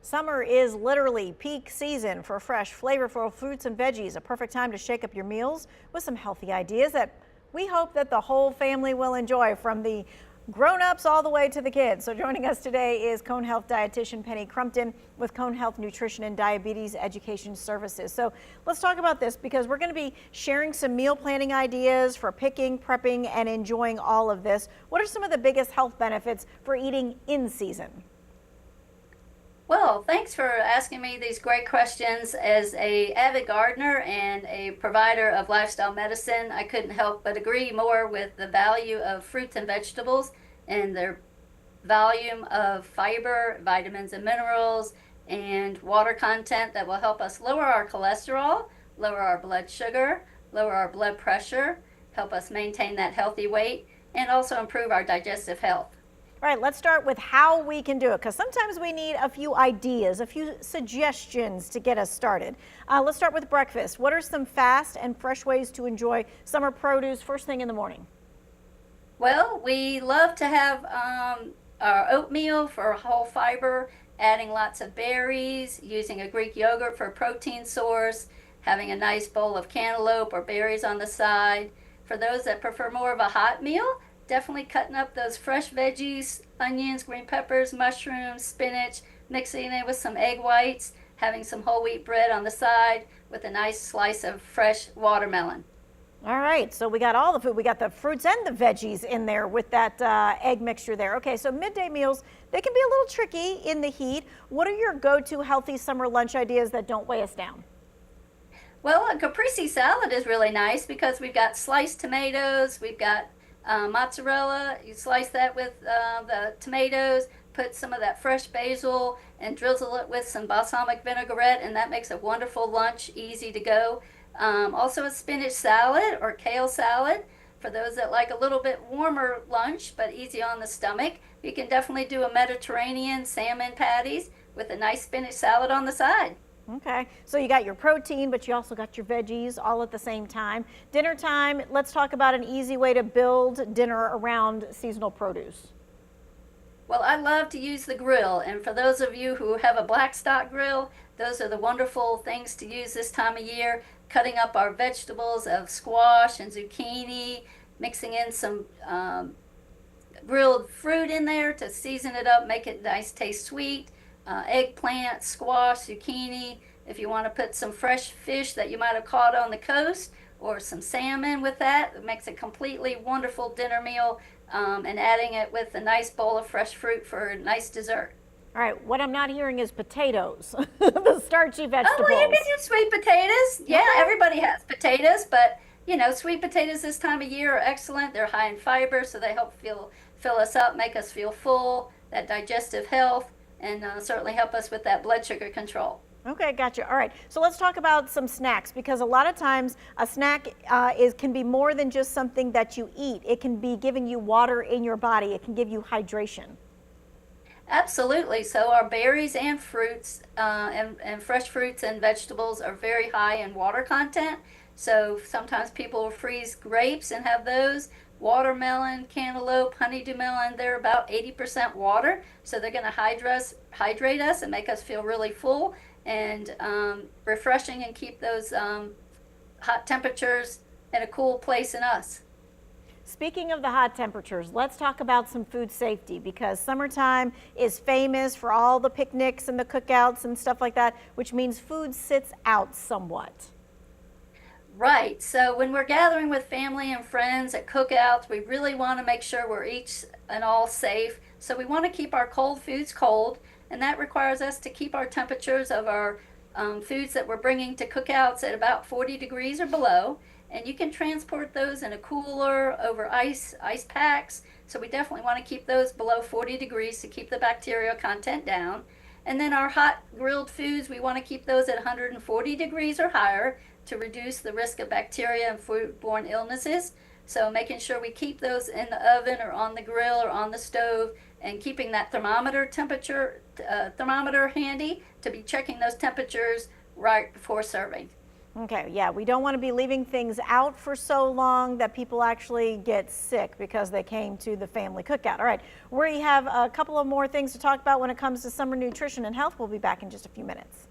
Summer is literally peak season for fresh, flavorful fruits and veggies. A perfect time to shake up your meals with some healthy ideas that we hope that the whole family will enjoy, from the grown-ups all the way to the kids. So joining us today is Cone Health dietitian Penny Crumpton with Cone Health Nutrition and Diabetes Education Services. So let's talk about this, because we're going to be sharing some meal planning ideas for picking, prepping, and enjoying all of this. What are some of the biggest health benefits for eating in season? Well, thanks for asking me these great questions. As a avid gardener and a provider of lifestyle medicine, I couldn't help but agree more with the value of fruits and vegetables and their volume of fiber, vitamins and minerals, and water content that will help us lower our cholesterol, lower our blood sugar, lower our blood pressure, help us maintain that healthy weight, and also improve our digestive health. All right, let's start with how we can do it, because sometimes we need a few ideas, a few suggestions to get us started. Let's start with breakfast. What are some fast and fresh ways to enjoy summer produce first thing in the morning? Well, we love to have our oatmeal for whole fiber, adding lots of berries, using a Greek yogurt for a protein source, having a nice bowl of cantaloupe or berries on the side. For those that prefer more of a hot meal, definitely cutting up those fresh veggies, onions, green peppers, mushrooms, spinach, mixing it with some egg whites, having some whole wheat bread on the side with a nice slice of fresh watermelon. All right, so we got all the food. We got the fruits and the veggies in there with that egg mixture there. Okay, so midday meals, they can be a little tricky in the heat. What are your go-to healthy summer lunch ideas that don't weigh us down? Well, a caprese salad is really nice because we've got sliced tomatoes, we've got mozzarella. You slice that with the tomatoes, put some of that fresh basil and drizzle it with some balsamic vinaigrette, and that makes a wonderful lunch, easy to go. Also a spinach salad or kale salad for those that like a little bit warmer lunch but easy on the stomach. You can definitely do a Mediterranean salmon patties with a nice spinach salad on the side. Okay, so you got your protein, but you also got your veggies all at the same time. Dinner time, let's talk about an easy way to build dinner around seasonal produce. Well, I love to use the grill, and for those of you who have a black stock grill, those are the wonderful things to use this time of year. Cutting up our vegetables of squash and zucchini, mixing in some grilled fruit in there to season it up, make it nice, taste sweet. Eggplant, squash, zucchini. If you want to put some fresh fish that you might have caught on the coast or some salmon with that, it makes a completely wonderful dinner meal, and adding it with a nice bowl of fresh fruit for a nice dessert. All right, what I'm not hearing is potatoes, the starchy vegetables. Oh, well, you can use sweet potatoes. Yeah, Okay. everybody has potatoes, but you know, sweet potatoes this time of year are excellent. They're high in fiber, so they help fill us up, make us feel full, that digestive health, and certainly help us with that blood sugar control. Okay, gotcha. All right, so let's talk about some snacks, because a lot of times a snack can be more than just something that you eat. It can be giving you water in your body. It can give you hydration. Absolutely. So our berries and fruits and fresh fruits and vegetables are very high in water content. So sometimes people will freeze grapes and have those. Watermelon, cantaloupe, honeydew melon, they're about 80% water. So they're going to hydrate us and make us feel really full and refreshing, and keep those hot temperatures in a cool place in us. Speaking of the hot temperatures, let's talk about some food safety, because summertime is famous for all the picnics and the cookouts and stuff like that, which means food sits out somewhat. Right. So when we're gathering with family and friends at cookouts, we really want to make sure we're each and all safe. So we want to keep our cold foods cold, and that requires us to keep our temperatures of our foods that we're bringing to cookouts at about 40 degrees or below. And you can transport those in a cooler over ice packs. So we definitely want to keep those below 40 degrees to keep the bacterial content down. And then our hot grilled foods, we want to keep those at 140 degrees or higher to reduce the risk of bacteria and foodborne illnesses. So making sure we keep those in the oven or on the grill or on the stove, and keeping that thermometer handy to be checking those temperatures right before serving. Okay, yeah, we don't want to be leaving things out for so long that people actually get sick because they came to the family cookout. All right, we have a couple of more things to talk about when it comes to summer nutrition and health. We'll be back in just a few minutes.